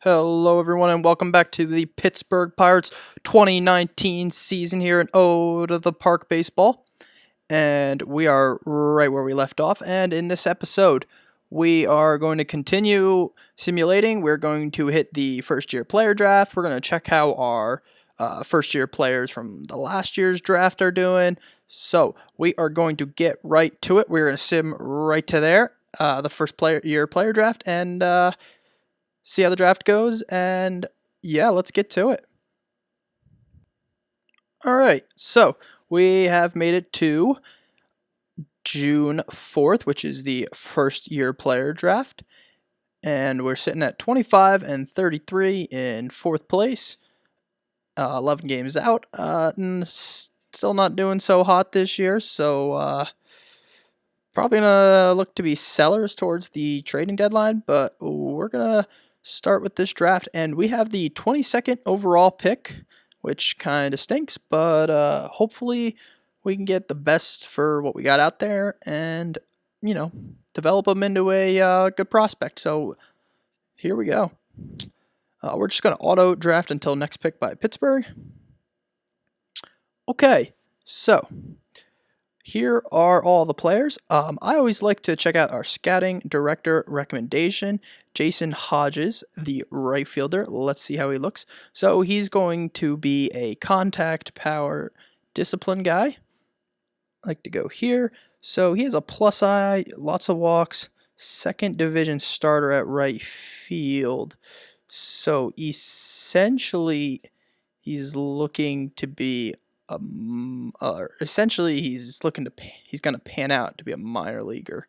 Hello, everyone, and welcome back to the Pittsburgh Pirates 2019 season here in to the Park Baseball. And we are right where we left off. And in this episode, we are going to continue simulating. We're going to hit the first-year player draft. We're going to check how our first-year players from the last year's draft are doing. So we are going to get right to it. We're going to sim right to there, the first player draft, and see how the draft goes, and yeah, let's get to it. Alright, so we have made it to June 4th, which is the first year player draft, and we're sitting at 25 and 33 in 4th place, 11 games out, still not doing so hot this year, so probably gonna look to be sellers towards the trading deadline, but we're gonna start with this draft, and we have the 22nd overall pick, which kind of stinks, but hopefully we can get the best for what we got out there and, develop them into a good prospect. So here we go. We're just going to auto draft until next pick by Pittsburgh. Okay, so here are all the players. I always like to check out our scouting director recommendation. Jason Hodges, the right fielder. Let's see how he looks. So he's going to be a contact, power, discipline guy. I like to go here. So he has a plus eye, lots of walks, second division starter at right field. So essentially, he's looking to be essentially he's going to pan out to be a minor leaguer,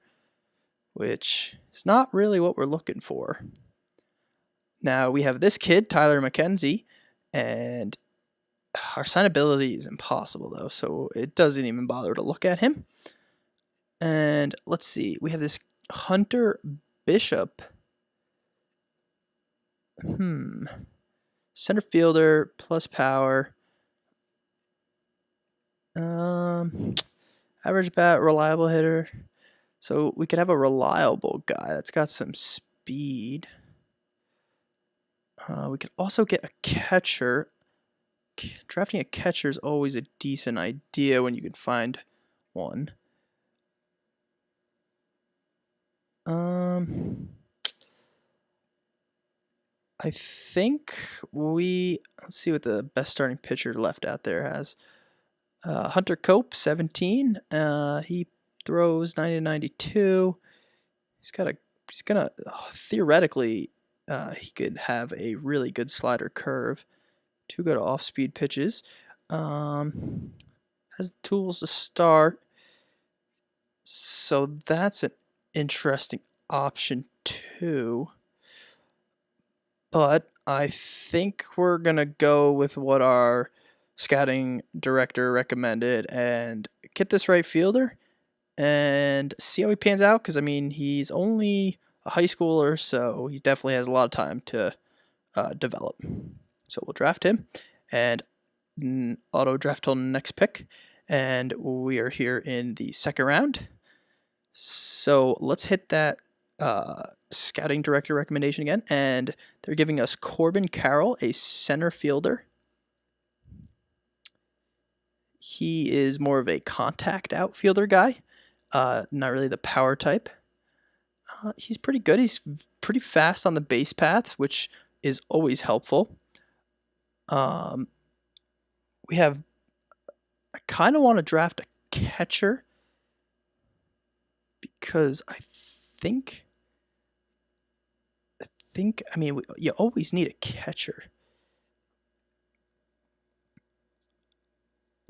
which is not really what we're looking for. Now we have this kid, Tyler McKenzie, and our signability is impossible though, so it doesn't even bother to look at him. And let's see, we have this Hunter Bishop. Center fielder, plus power. Average bat, reliable hitter. So we could have a reliable guy that's got some speed. We could also get a catcher. Drafting a catcher is always a decent idea when you can find one. I think let's see what the best starting pitcher left out there has. Hunter Cope, 17. He throws 90-92. He's gonna theoretically he could have a really good slider curve. 2 good off-speed pitches. Has the tools to start. So that's an interesting option too. But I think we're gonna go with what our scouting director recommended and get this right fielder and see how he pans out, because I mean he's only a high schooler, so he definitely has a lot of time to develop. So we'll draft him and auto draft till next pick, and we are here in the second round. So let's hit that scouting director recommendation again, and they're giving us Corbin Carroll, a center fielder. He is more of a contact outfielder guy, not really the power type. He's pretty good. He's pretty fast on the base paths, which is always helpful. I kind of want to draft a catcher because I mean, you always need a catcher.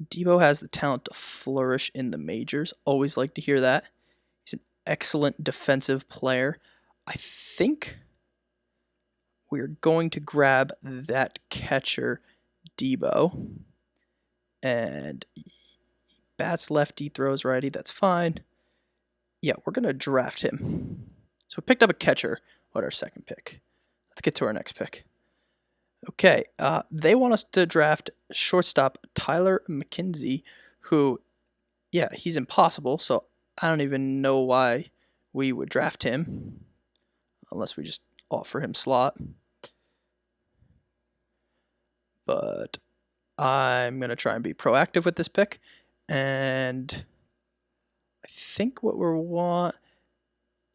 Debo has the talent to flourish in the majors. Always like to hear that. He's an excellent defensive player. I think we're going to grab that catcher, Debo. And bats lefty, throws righty. That's fine. Yeah, we're going to draft him. So we picked up a catcher with our second pick. Let's get to our next pick. Okay, they want us to draft shortstop Tyler McKenzie, who, yeah, he's impossible, so I don't even know why we would draft him, unless we just offer him slot. but I'm going to try and be proactive with this pick. And I think what we want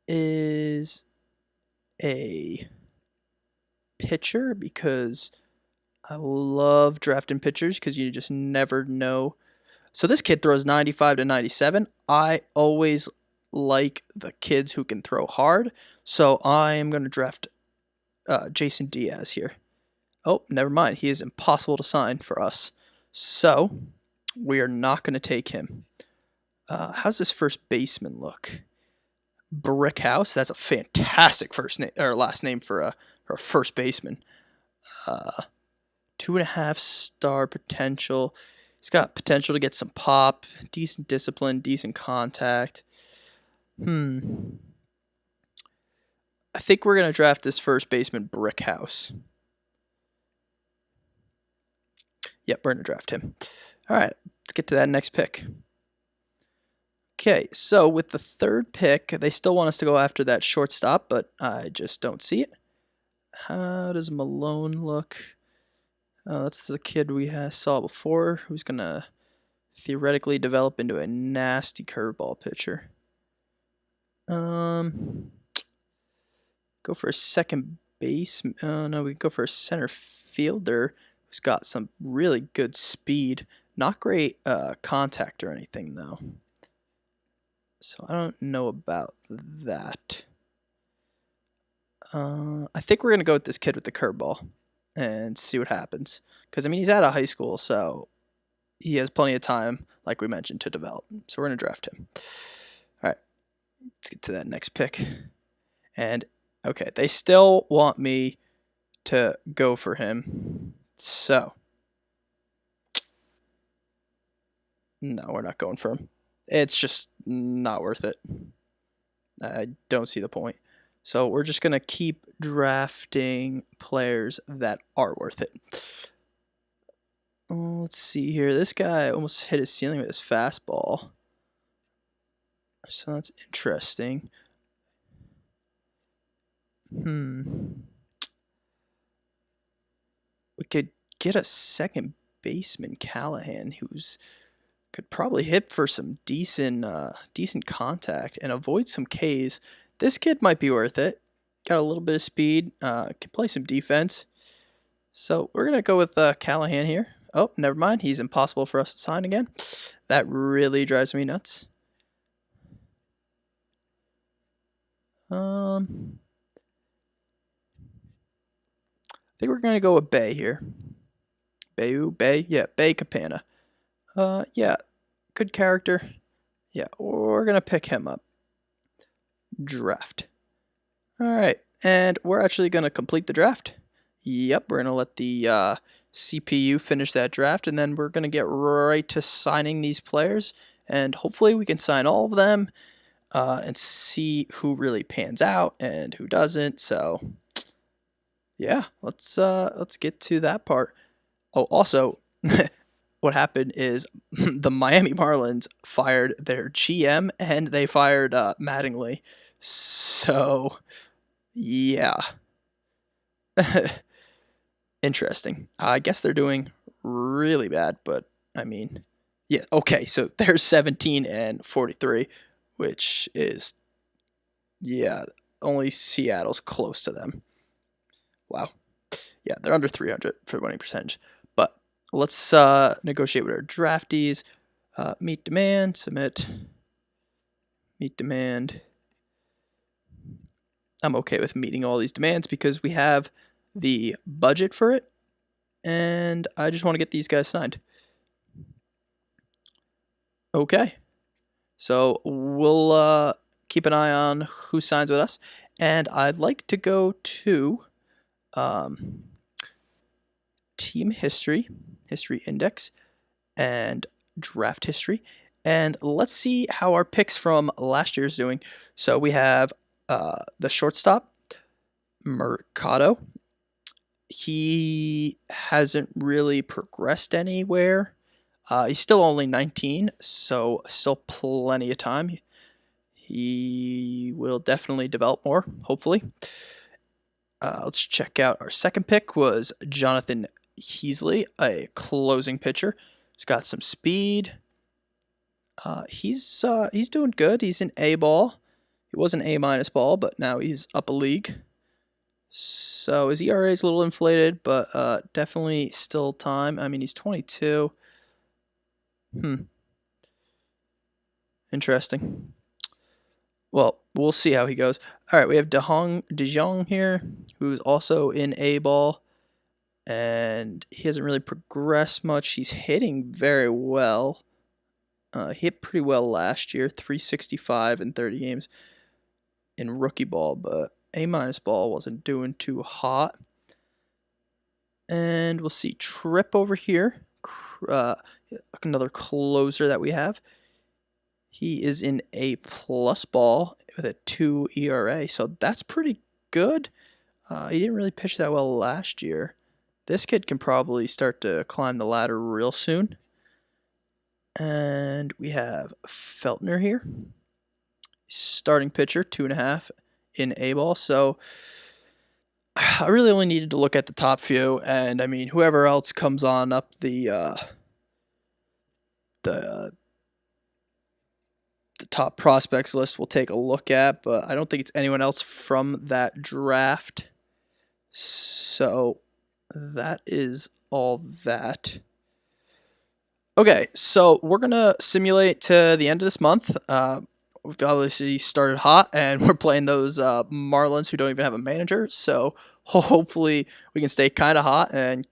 is a pitcher, because I love drafting pitchers because you just never know. So this kid throws 95 to 97. I always like the kids who can throw hard. So I am going to draft Jason Diaz here. Oh, never mind. He is impossible to sign for us. So we are not going to take him. How's this first baseman look? Brickhouse. That's a fantastic first name or last name for a first baseman. 2.5 star potential. He's got potential to get some pop, decent discipline, decent contact. I think we're going to draft this first baseman, Brickhouse. Yep, we're going to draft him. All right, let's get to that next pick. Okay, so with the third pick, they still want us to go after that shortstop, but I just don't see it. How does Malone look? That's the kid we saw before, who's going to theoretically develop into a nasty curveball pitcher. Go for a second base. No, we go for a center fielder who's got some really good speed. Not great contact or anything, though. So I don't know about that. I think we're going to go with this kid with the curveball and see what happens. Because, I mean, he's out of high school, so he has plenty of time, like we mentioned, to develop. So we're going to draft him. All right, let's get to that next pick. And, okay, they still want me to go for him. So, no, we're not going for him. It's just not worth it. I don't see the point. So we're just going to keep drafting players that are worth it. Let's see here. This guy almost hit his ceiling with his fastball. So that's interesting. We could get a second baseman, Callahan, who's could probably hit for some decent contact and avoid some Ks. This kid might be worth it. Got a little bit of speed. Can play some defense. So we're going to go with Callahan here. Oh, never mind. He's impossible for us to sign again. That really drives me nuts. I think we're going to go with Bay here. Bay? Yeah, Bay Capana. Yeah, good character. Yeah, we're going to pick him up. Draft. All right, and we're actually going to complete the draft. Yep, we're going to let the CPU finish that draft, and then we're going to get right to signing these players, and hopefully we can sign all of them and see who really pans out and who doesn't. So, yeah, let's get to that part. Oh, also, what happened is the Miami Marlins fired their GM and they fired Mattingly. So, yeah. Interesting. I guess they're doing really bad, but I mean, yeah, okay, so they're 17 and 43, which is, yeah, only Seattle's close to them. Wow. Yeah, they're under 300 for winning percentage. But let's negotiate with our draftees. Meet demand, submit. Meet demand. I'm okay with meeting all these demands because we have the budget for it, and I just want to get these guys signed. Okay. So we'll keep an eye on who signs with us, and I'd like to go to team history index, and draft history, and let's see how our picks from last year's doing. So we have the shortstop, Mercado. He hasn't really progressed anywhere. He's still only 19, so still plenty of time. He will definitely develop more, hopefully. Let's check out our second pick was Jonathan Heasley, a closing pitcher. He's got some speed. He's doing good. He's an A ball. He was an A- ball, but now he's up a league. So his ERA is a little inflated, but definitely still time. I mean, he's 22. Interesting. Well, we'll see how he goes. All right, we have De Jong here, who's also in A ball, and he hasn't really progressed much. He's hitting very well. He hit pretty well last year, 365 in 30 games in rookie ball, but A- ball wasn't doing too hot. And we'll see Tripp over here, another closer that we have. He is in A+ ball with a 2 ERA, so that's pretty good. He didn't really pitch that well last year. This kid can probably start to climb the ladder real soon. And we have Feltner here, starting pitcher, 2.5 in A ball. So I really only needed to look at the top few, and I mean whoever else comes on up the top prospects list we'll take a look at, but I don't think it's anyone else from that draft. So that is all that. Okay, so we're going to simulate to the end of this month. We've obviously started hot, and we're playing those Marlins who don't even have a manager, so hopefully we can stay kind of hot, and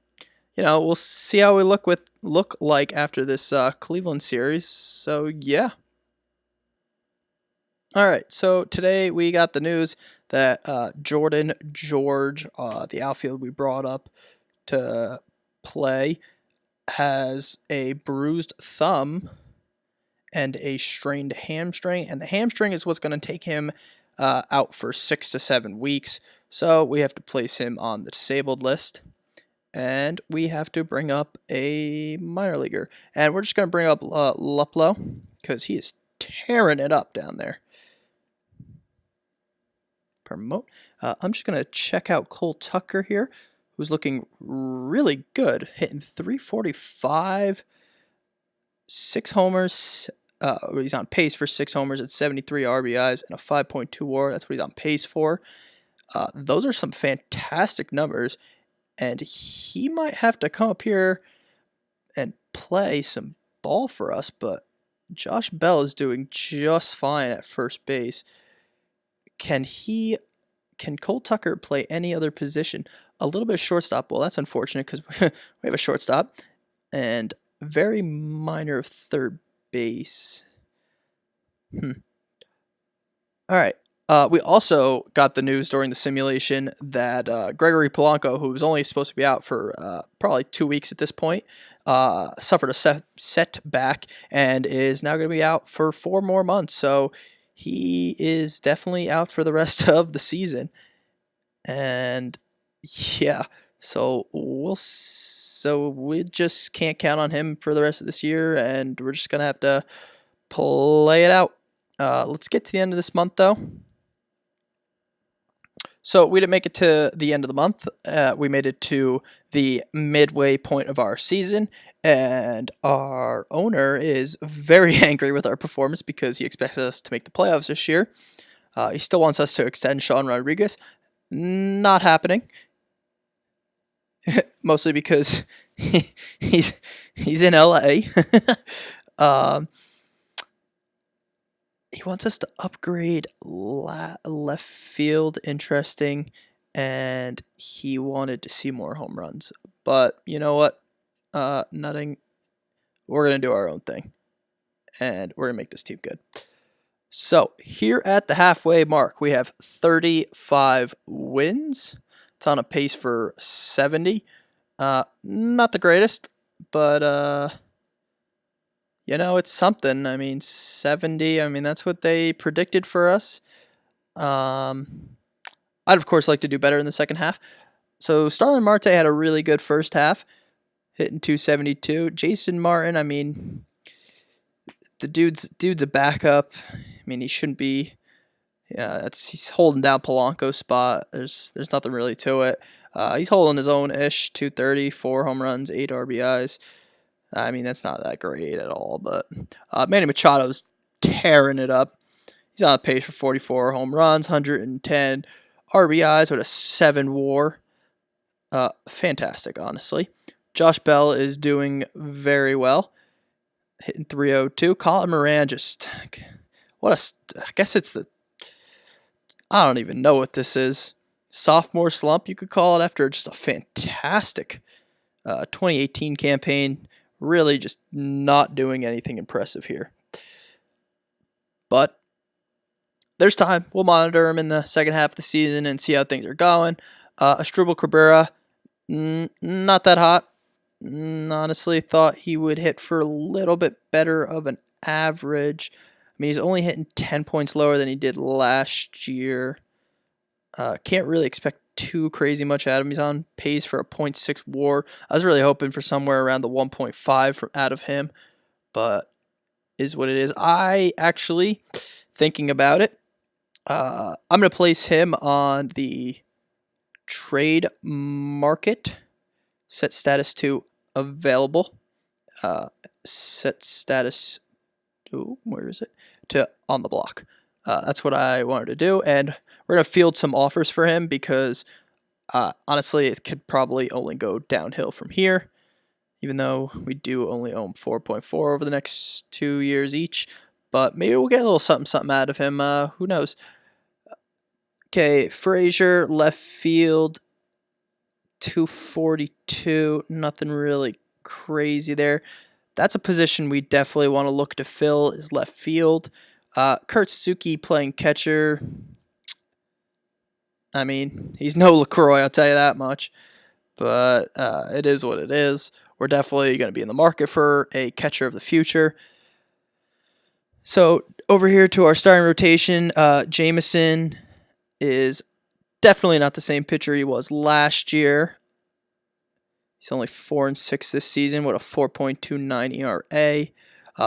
we'll see how we look like after this Cleveland series. So yeah. All right, so today we got the news that Jordan George, the outfield we brought up to play, has a bruised thumb and a strained hamstring, and the hamstring is what's going to take him out for 6 to 7 weeks. So we have to place him on the disabled list, and we have to bring up a minor leaguer, and we're just going to bring up Luplow because he is tearing it up down there. Promote. I'm just going to check out Cole Tucker here, who's looking really good, hitting 345, 6 homers. He's on pace for 6 homers at 73 RBIs and a 5.2 WAR. That's what he's on pace for. Those are some fantastic numbers, and he might have to come up here and play some ball for us, but Josh Bell is doing just fine at first base. Can Cole Tucker play any other position? A little bit of shortstop. Well, that's unfortunate because we have a shortstop and very minor of third base. All right. We also got the news during the simulation that Gregory Polanco, who was only supposed to be out for probably 2 weeks at this point, suffered a setback and is now going to be out for 4 more months. So he is definitely out for the rest of the season. And yeah, so we just can't count on him for the rest of this year, and we're just gonna have to play it out. Let's get to the end of this month, though. So we didn't make it to the end of the month. We made it to the midway point of our season, and our owner is very angry with our performance because he expects us to make the playoffs this year. He still wants us to extend Sean Rodriguez. Not happening. Mostly because he's in LA. He wants us to upgrade left field. Interesting. And he wanted to see more home runs. But you know what? Nothing. We're going to do our own thing. And we're going to make this team good. So here at the halfway mark, we have 35 wins. It's on a pace for 70. Not the greatest, but it's something. I mean, 70. I mean, that's what they predicted for us. I'd of course like to do better in the second half. So Starlin Marte had a really good first half, hitting 272. Jason Martin, I mean, the dude's a backup. I mean, he shouldn't be. Yeah, he's holding down Polanco's spot. There's nothing really to it. He's holding his own-ish, 230, 4 home runs, 8 RBIs. I mean, that's not that great at all, but Manny Machado's tearing it up. He's on pace for 44 home runs, 110 RBIs with a 7 WAR. Fantastic, honestly. Josh Bell is doing very well, hitting 302. Colin Moran just, I guess it's I don't even know what this is. Sophomore slump, you could call it, after just a fantastic 2018 campaign. Really just not doing anything impressive here. But there's time. We'll monitor him in the second half of the season and see how things are going. Asdrubal Cabrera, not that hot. Honestly, thought he would hit for a little bit better of an average. I mean, he's only hitting 10 points lower than he did last year. Can't really expect too crazy much out of him. He's on pace for a .6 WAR. I was really hoping for somewhere around the 1.5 out of him, but is what it is. I actually, thinking about it, I'm going to place him on the trade market. Set status to available. Set status. Ooh, where is it? To on the block. That's what I wanted to do, and we're gonna field some offers for him because honestly, it could probably only go downhill from here. Even though we do only own 4.4 over the next 2 years each, but maybe we'll get a little something out of him. Who knows? Okay, Frazier, left field, 242. Nothing really crazy there. That's a position we definitely want to look to fill, is left field. Kurt Suzuki playing catcher. I mean, he's no LaCroix, I'll tell you that much. But it is what it is. We're definitely going to be in the market for a catcher of the future. So over here to our starting rotation, Jameson is definitely not the same pitcher he was last year. He's only 4-6 this season with a 4.29 ERA.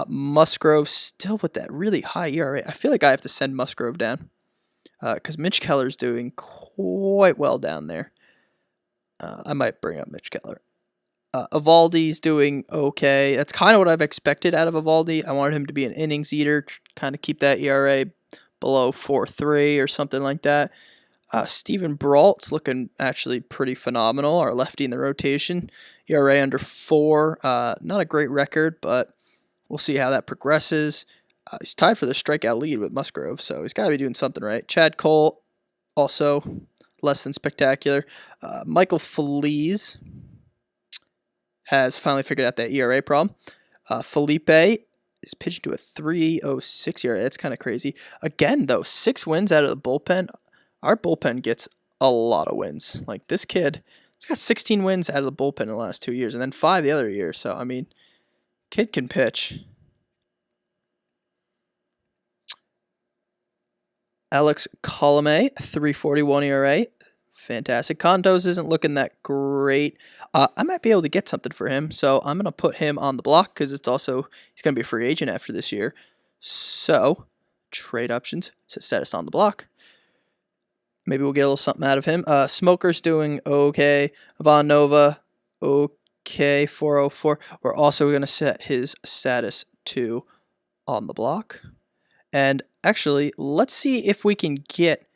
Musgrove still with that really high ERA. I feel like I have to send Musgrove down because Mitch Keller's doing quite well down there. I might bring up Mitch Keller. Evaldi's doing okay. That's kind of what I've expected out of Evaldi. I wanted him to be an innings eater, kind of keep that ERA below 4.3 or something like that. Steven Brault's looking actually pretty phenomenal, our lefty in the rotation. ERA under 4. Not a great record, but we'll see how that progresses. He's tied for the strikeout lead with Musgrove, so he's got to be doing something right. Chad Cole, also less than spectacular. Michael Feliz has finally figured out that ERA problem. Felipe is pitching to a 3.06 ERA. That's kind of crazy. Again, though, 6 wins out of the bullpen. Our bullpen gets a lot of wins. Like, this kid, he's got 16 wins out of the bullpen in the last 2 years, and then 5 the other year. So, I mean, kid can pitch. Alex Colomé, 3.41 ERA. Fantastic. Contos isn't looking that great. I might be able to get something for him, so I'm going to put him on the block because it's also, he's going to be a free agent after this year. So, trade options, set status on the block. Maybe we'll get a little something out of him. Smoker's doing okay. Von Nova, okay, 404. We're also going to set his status to on the block. And actually, let's see if we can get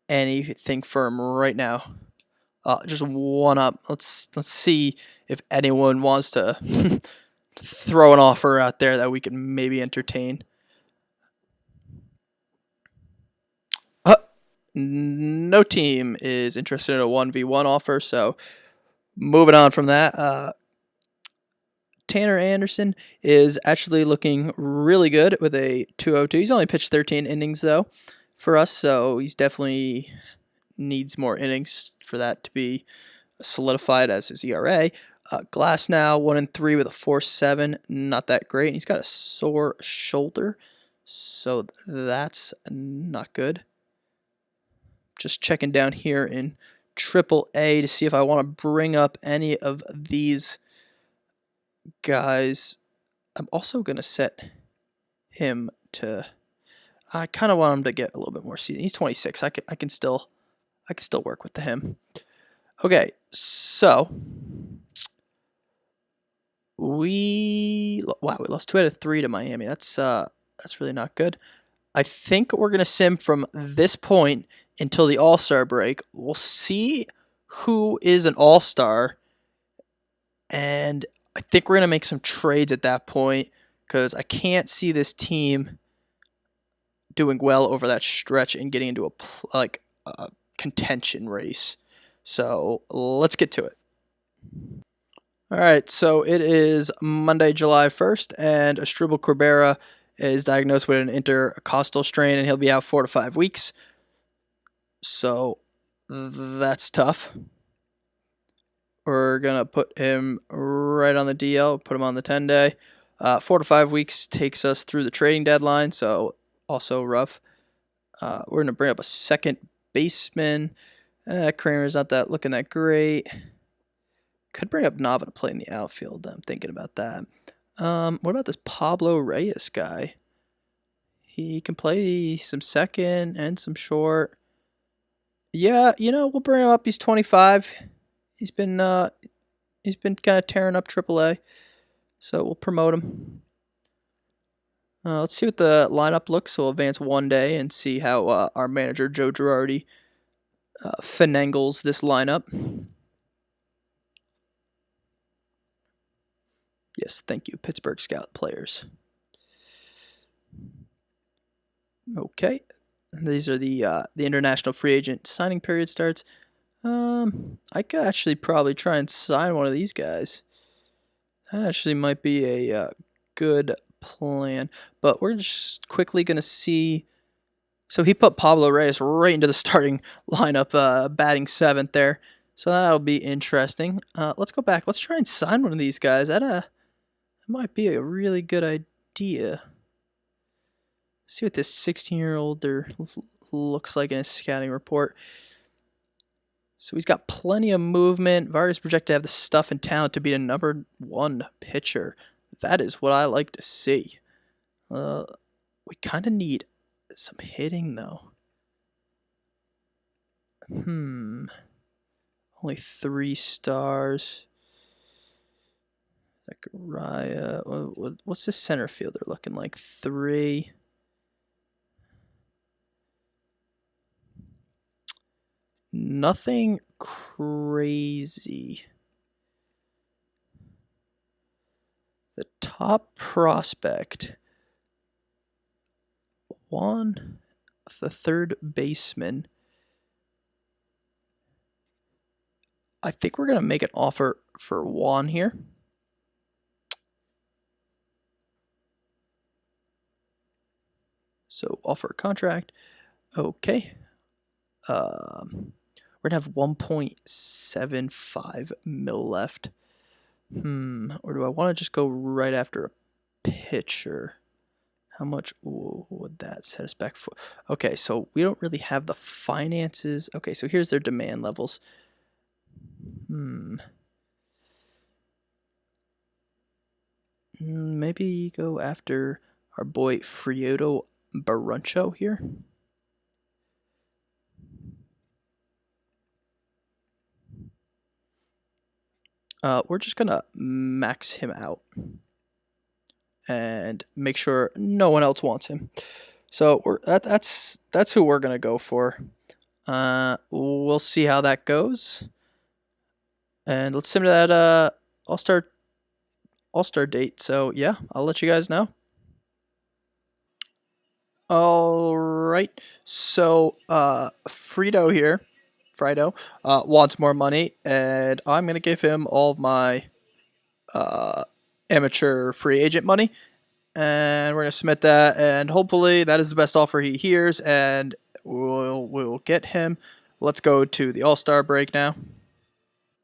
anything for him right now. Just one up. Let's see if anyone wants to throw an offer out there that we can maybe entertain. No team is interested in a 1v1 offer, so moving on from that. Tanner Anderson is actually looking really good with a 2.02. He's only pitched 13 innings, though, for us, so he's definitely needs more innings for that to be solidified as his ERA. Glass now 1-3 with a 4.7, not that great. He's got a sore shoulder, so that's not good. Just checking down here in AAA to see if I want to bring up any of these guys. I'm also going to set him to, I kind of want him to get a little bit more season. He's 26. I can still work with him. Okay, So we lost 2 out of 3 to Miami. That's really not good. I think we're gonna sim from this point until the All-Star break. We'll see who is an All-Star, and I think we're gonna make some trades at that point because I can't see this team doing well over that stretch and getting into a contention race. So let's get to it. All right, so it is Monday, July 1st, and Asdrubal Cabrera is diagnosed with an intercostal strain, and he'll be out 4 to 5 weeks. So that's tough. We're going to put him right on the DL, put him on the 10-day. 4 to 5 weeks takes us through the trading deadline, so also rough. We're going to bring up a second baseman. Kramer's not looking that great. Could bring up Nava to play in the outfield. I'm thinking about that. What about this Pablo Reyes guy? He can play some second and some short. Yeah, we'll bring him up. He's 25. He's been kind of tearing up AAA, so we'll promote him. Let's see what the lineup looks. So we'll advance 1 day and see how our manager Joe Girardi finagles this lineup. Yes, thank you, Pittsburgh Scout players. Okay, these are the international free agent signing period starts. I could actually probably try and sign one of these guys. That actually might be a good plan. But we're just quickly gonna see. So he put Pablo Reyes right into the starting lineup, batting 7th there. So that'll be interesting. Let's go back. Let's try and sign one of these guys. That might be a really good idea. See what this 16-year-old looks like in his scouting report. So he's got plenty of movement. Vargas projected to have the stuff and talent to be a number 1 pitcher. That is what I like to see. We kind of need some hitting, though. Only 3 stars. Zachariah. What's this center fielder looking like? 3. Nothing crazy. The top prospect. 1. The third baseman. I think we're going to make an offer for Juan here. So offer a contract. Okay. We're going to have 1.75 mil left. Or do I want to just go right after a pitcher? How much would that set us back for? Okay, so we don't really have the finances. Okay, so here's their demand levels. Maybe go after our boy Frioto Baruncho here. We're just gonna max him out and make sure no one else wants him. So that's who we're gonna go for. We'll see how that goes, and let's sim to that All-Star date. So yeah, I'll let you guys know. All right. So Frido wants more money, and I'm gonna give him all of my amateur free agent money, and we're gonna submit that, and hopefully that is the best offer he hears, and we'll get him. Let's go to the All-Star break now.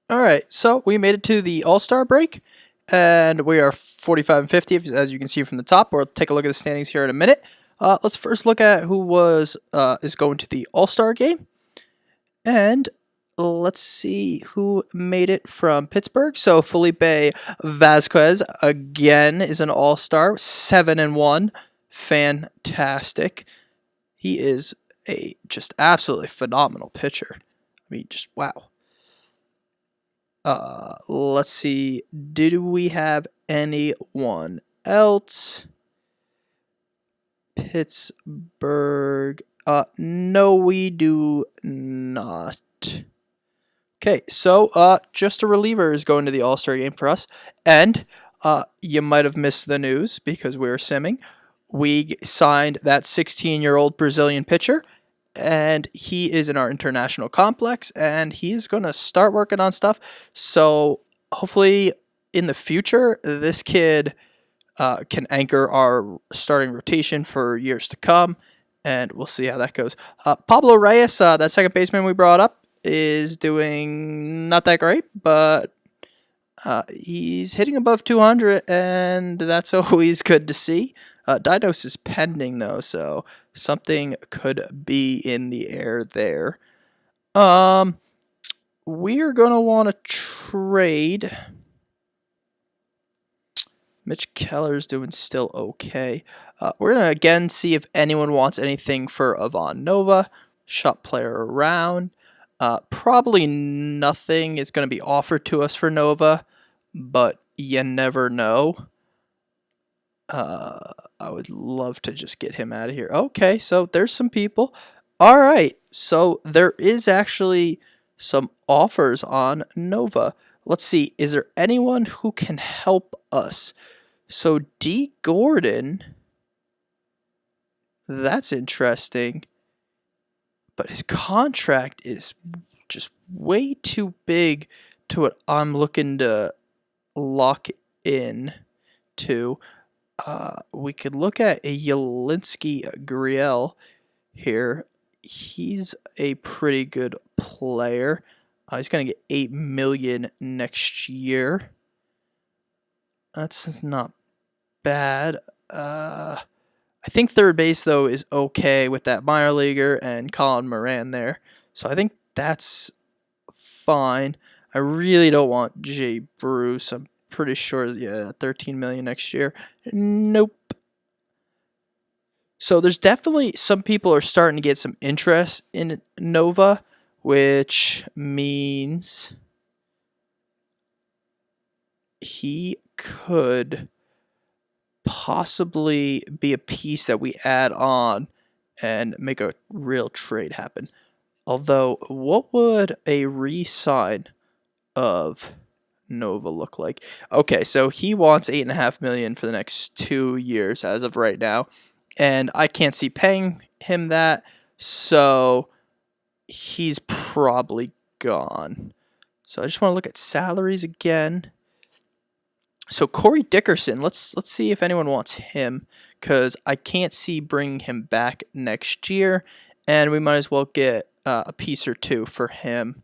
All right, so we made it to the All-Star break, and we are 45 and 50, as you can see from the top. We'll take a look at the standings here in a minute. Let's first look at who is going to the All-Star game, and let's see who made it from Pittsburgh. So Felipe Vasquez again is an All-Star, 7-1, fantastic. He is a just absolutely phenomenal pitcher. I mean, just wow. Let's see. Did we have anyone else? Pittsburgh. No, we do not. Okay, so just a reliever is going to the All-Star game for us, and you might have missed the news because we were simming. We signed that 16-year-old Brazilian pitcher, and he is in our international complex, and he's going to start working on stuff. So hopefully in the future, this kid can anchor our starting rotation for years to come, and we'll see how that goes. Pablo Reyes, that second baseman we brought up, is doing not that great, but he's hitting above 200, and that's always good to see. Diagnosis pending, though, so something could be in the air there. We're going to want to trade. Mitch Keller's doing still okay. We're going to again see if anyone wants anything for Ivan Nova. Shop player around. Probably nothing is going to be offered to us for Nova, but you never know. I would love to just get him out of here. Okay, so there's some people. All right, so there is actually some offers on Nova. Let's see, is there anyone who can help us? So D. Gordon, that's interesting, but his contract is just way too big to what I'm looking to lock in to. We could look at a Yelinsky Griel here. He's a pretty good player. He's going to get $8 million next year. That's not bad. I think third base, though, is okay with that minor leaguer and Colin Moran there. So I think that's fine. I really don't want Jay Bruce. I'm pretty sure, yeah, $13 million next year. Nope. So there's definitely some people are starting to get some interest in Nova, which means he could possibly be a piece that we add on and make a real trade happen. Although, what would a re-sign of Nova look like? Okay, so he wants $8.5 million for the next 2 years as of right now, and I can't see paying him that, so he's probably gone. So I just want to look at salaries again. So Corey Dickerson, let's see if anyone wants him, because I can't see bringing him back next year, and we might as well get a piece or two for him.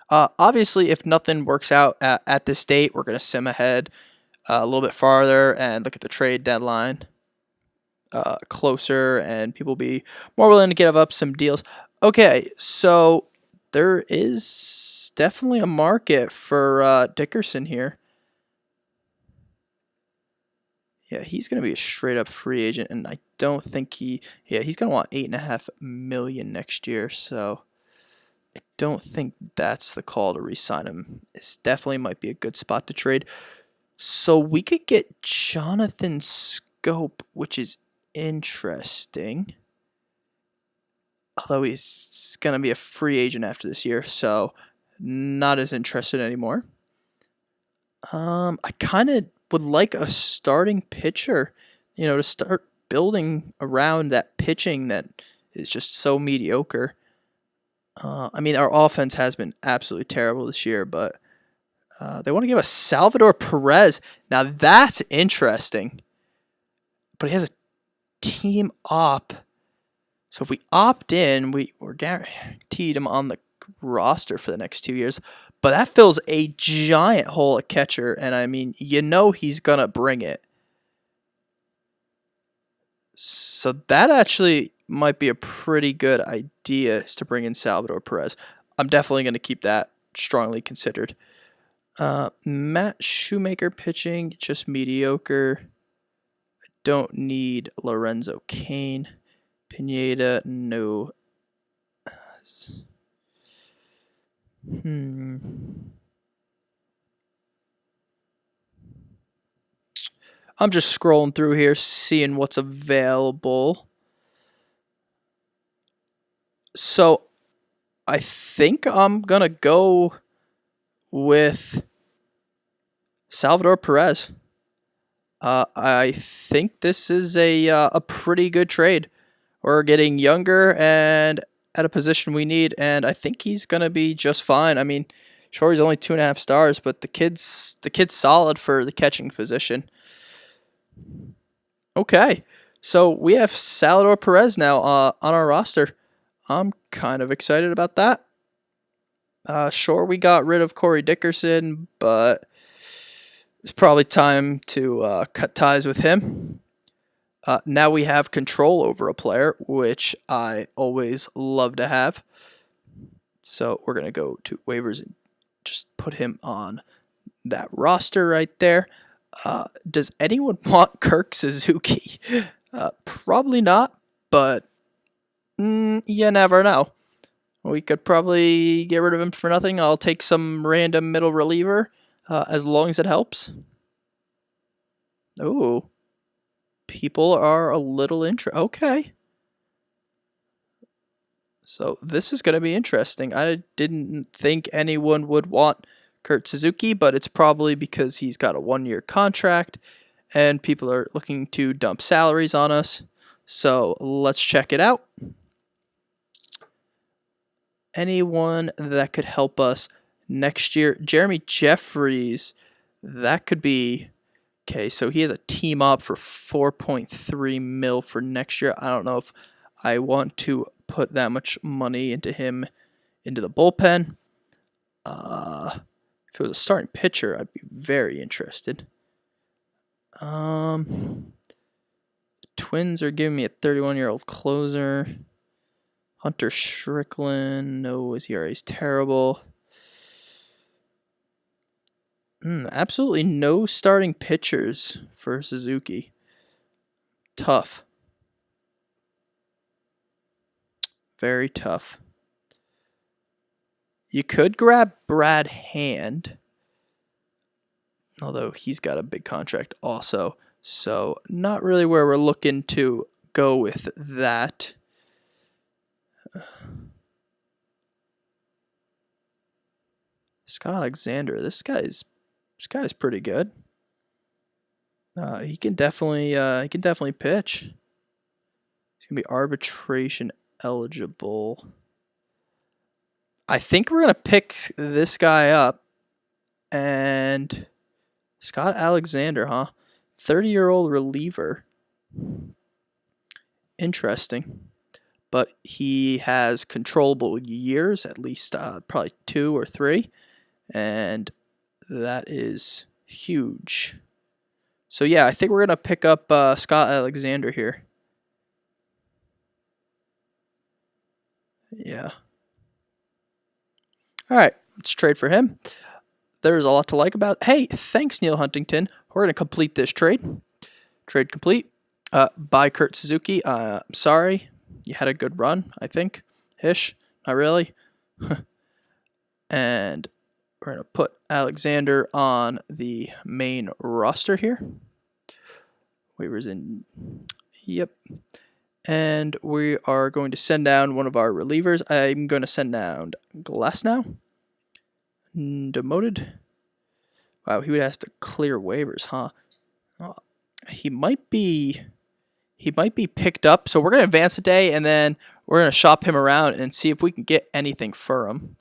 Obviously, if nothing works out at this date, we're going to sim ahead a little bit farther and look at the trade deadline closer, and people will be more willing to give up some deals. Okay, so there is definitely a market for Dickerson here. Yeah, he's going to be a straight-up free agent, and I don't think he's going to want $8.5 million next year, so I don't think that's the call to re-sign him. This definitely might be a good spot to trade. So we could get Jonathan Scope, which is interesting. Although he's going to be a free agent after this year, so not as interested anymore. I kind of would like a starting pitcher, to start building around that pitching that is just so mediocre. I mean, our offense has been absolutely terrible this year, but they want to give us Salvador Perez. Now, that's interesting. But he has a team op. So if we opt in, we're guaranteed him on the roster for the next 2 years. But that fills a giant hole at catcher, and I mean, he's going to bring it. So that actually might be a pretty good idea, is to bring in Salvador Perez. I'm definitely going to keep that strongly considered. Matt Shoemaker pitching, just mediocre. I don't need Lorenzo Cain. Pineda, no. I'm just scrolling through here, seeing what's available. So I think I'm gonna go with Salvador Perez. I think this is a pretty good trade. We're getting younger and at a position we need, and I think he's gonna be just fine. I mean, sure he's only 2.5 stars, but the kid's solid for the catching position. Okay, so we have Salvador Perez now on our roster. I'm kind of excited about that. Sure, we got rid of Corey Dickerson, but it's probably time to cut ties with him. Now we have control over a player, which I always love to have. So we're going to go to waivers and just put him on that roster right there. Does anyone want Kirk Suzuki? Probably not, but you never know. We could probably get rid of him for nothing. I'll take some random middle reliever as long as it helps. Ooh. People are a little okay. So this is going to be interesting. I didn't think anyone would want Kurt Suzuki, but it's probably because he's got a 1-year contract and people are looking to dump salaries on us. So let's check it out. Anyone that could help us next year? Jeremy Jeffries, that could be okay. So he has a team up for 4.3 mil for next year. I don't know if I want to put that much money into him into the bullpen. If it was a starting pitcher, I'd be very interested. Twins are giving me a 31-year-old closer. Hunter Strickland, no, his ERA is terrible. Absolutely no starting pitchers for Suzuki. Tough. Very tough. You could grab Brad Hand, although he's got a big contract also. So not really where we're looking to go with that. Scott Alexander, this guy's pretty good. He can definitely pitch. He's gonna be arbitration eligible. I think we're gonna pick this guy up. And Scott Alexander, huh? 30-year-old reliever. Interesting. But he has controllable years, at least probably 2 or 3. And that is huge. So yeah, I think we're going to pick up Scott Alexander here. Yeah. All right, let's trade for him. There's a lot to like about. Hey, thanks, Neil Huntington. We're going to complete this trade. Trade complete. By Kurt Suzuki. Sorry, you had a good run, I think. Ish. Not really. And we're going to put Alexander on the main roster here. Waivers in. Yep. And we are going to send down one of our relievers. I'm going to send down Glasnow. Demoted. Wow, he would have to clear waivers, huh? He might be picked up. So we're going to advance a day, and then we're going to shop him around and see if we can get anything for him.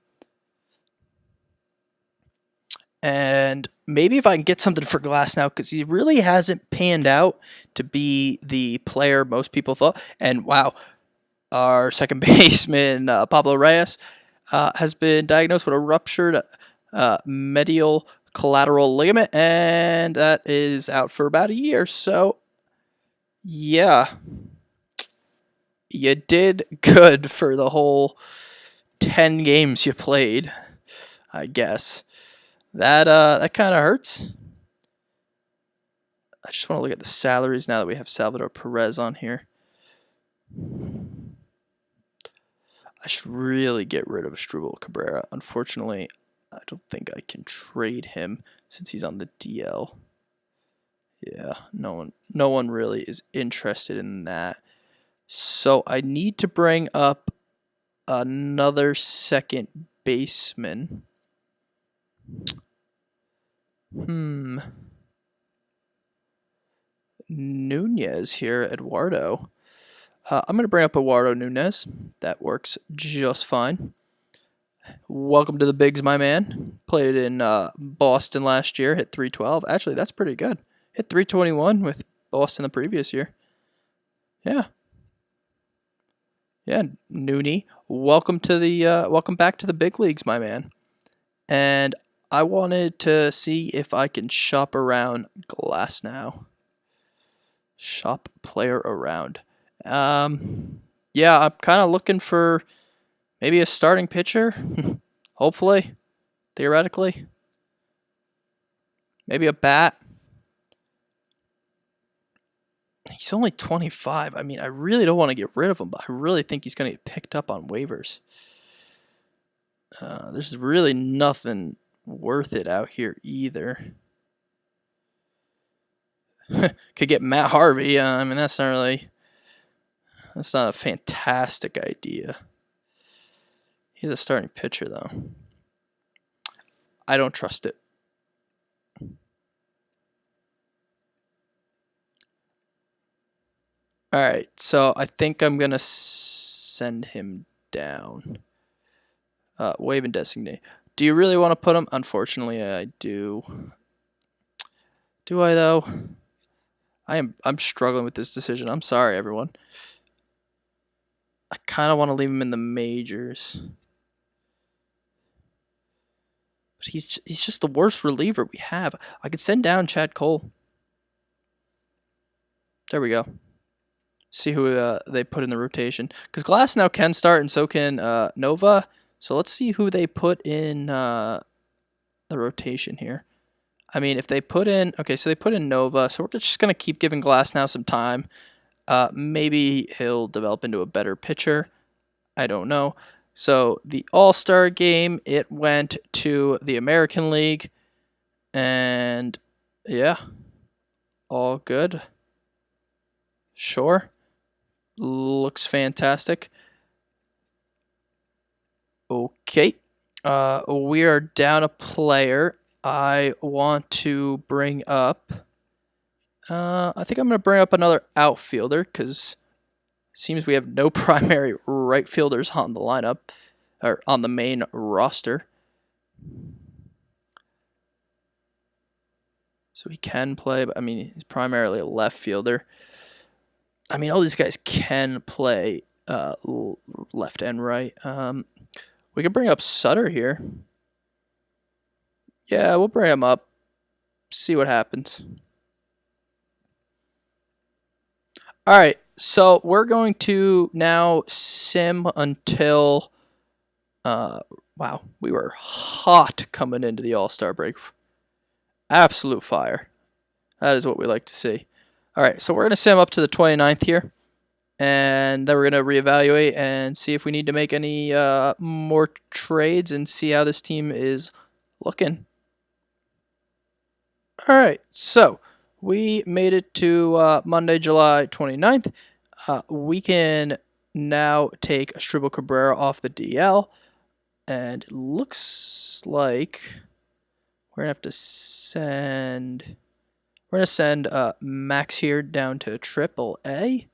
And maybe if I can get something for Glasnow, because he really hasn't panned out to be the player most people thought. And wow, our second baseman, Pablo Reyes, has been diagnosed with a ruptured medial collateral ligament, and that is out for about a year. So, yeah, you did good for the whole 10 games you played, I guess. That kind of hurts. I just want to look at the salaries now that we have Salvador Perez on here. I should really get rid of Asdrubal Cabrera. Unfortunately, I don't think I can trade him since he's on the DL. Yeah, no one really is interested in that. So I need to bring up another second baseman. Nunez here, Eduardo. I'm going to bring up Eduardo Nunez. That works just fine. Welcome to the Bigs, my man. Played in Boston last year, hit 312. Actually, that's pretty good. Hit 321 with Boston the previous year. Yeah. Yeah, Noonie. Welcome back to the big leagues, my man. And I wanted to see if I can shop around Glasnow. Shop player around. Yeah, I'm kind of looking for maybe a starting pitcher. Hopefully, theoretically. Maybe a bat. He's only 25. I mean, I really don't want to get rid of him, but I really think he's going to get picked up on waivers. There's really nothing worth it out here either. Could get Matt Harvey. I mean, that's not a fantastic idea. He's a starting pitcher, though. I don't trust it. All right, so I think I'm going to send him down. Waive and designate. Do you really want to put him? Unfortunately, I do. Do I, though? I'm struggling with this decision. I'm sorry, everyone. I kind of want to leave him in the majors. But he's just the worst reliever we have. I could send down Chad Cole. There we go. See who they put in the rotation. Because Glasnow can start and so can Nova. So let's see who they put in the rotation here. I mean, if they put in... Okay, so they put in Nova. So we're just going to keep giving Glasnow some time. Maybe he'll develop into a better pitcher. I don't know. So the All-Star game, it went to the American League. And yeah, all good. Sure. Looks fantastic. Okay. We are down a player. I want to bring up... I think I'm going to bring up another outfielder because it seems we have no primary right fielders on the lineup or on the main roster. So he can play, but I mean, he's primarily a left fielder. I mean, all these guys can play left and right. We can bring up Sutter here. Yeah, we'll bring him up. See what happens. All right, so we're going to now sim until... wow, we were hot coming into the All-Star break. Absolute fire. That is what we like to see. All right, so we're going to sim up to the 29th here. And then we're going to reevaluate and see if we need to make any more trades and see how this team is looking. All right, so we made it to Monday, July 29th. We can now take Asdrubal Cabrera off the DL. And it looks like we're going to have to send... We're going to send Max here down to AAA.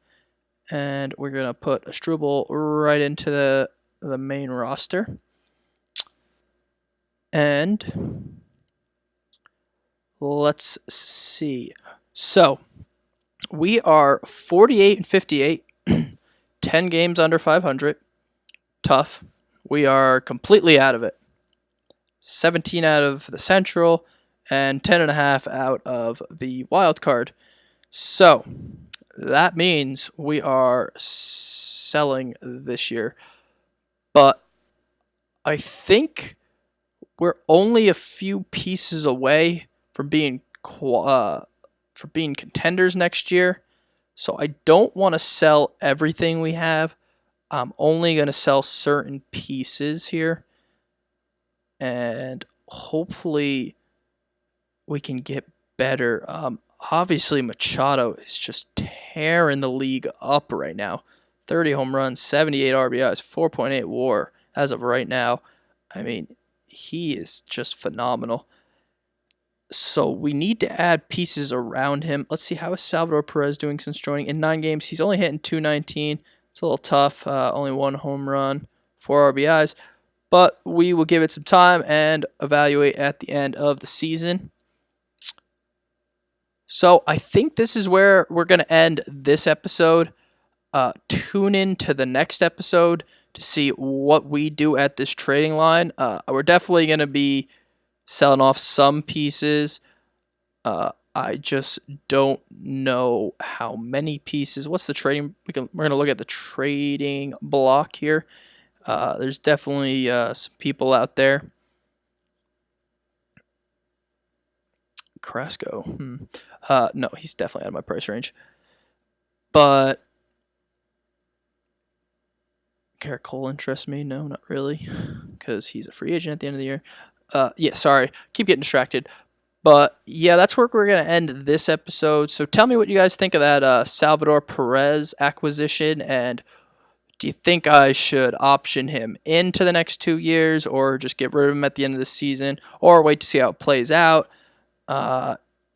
And we're going to put Asdrubal right into the main roster. And let's see. So we are 48 and 58, 10 games under 500. Tough. We are completely out of it. 17 out of the Central and 10.5 out of the wild card. So that means we are selling this year. But I think we're only a few pieces away from being contenders next year. So I don't want to sell everything we have. I'm only going to sell certain pieces here, and hopefully we can get better. Obviously, Machado is just tearing the league up right now. 30 home runs, 78 RBIs, 4.8 WAR as of right now. I mean, he is just phenomenal. So we need to add pieces around him. Let's see, how is Salvador Perez doing since joining? In 9 games, he's only hitting 219. It's a little tough. Only 1 home run, 4 RBIs. But we will give it some time and evaluate at the end of the season. So I think this is where we're going to end this episode. Tune in to the next episode to see what we do at this trading line. We're definitely going to be selling off some pieces. I just don't know how many pieces. What's the trading? We're going to look at the trading block here. There's definitely some people out there. Carrasco. No, he's definitely out of my price range. But Garrett Cole interests me. No, not really, because he's a free agent at the end of the year. Yeah, sorry. Keep getting distracted. But yeah, that's where we're going to end this episode. So tell me what you guys think of that Salvador Perez acquisition, and do you think I should option him into the next 2 years, or just get rid of him at the end of the season, or wait to see how it plays out?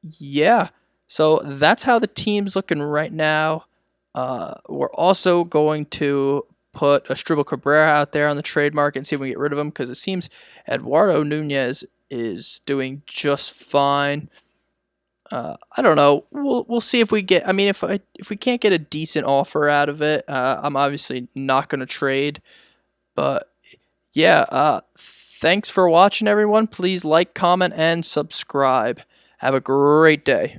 Yeah. So that's how the team's looking right now. We're also going to put Asdrubal Cabrera out there on the trade market and see if we can get rid of him, because it seems Eduardo Nunez is doing just fine. I don't know. We'll see if we get. I mean, if we can't get a decent offer out of it, I'm obviously not going to trade. But yeah, thanks for watching, everyone. Please like, comment, and subscribe. Have a great day.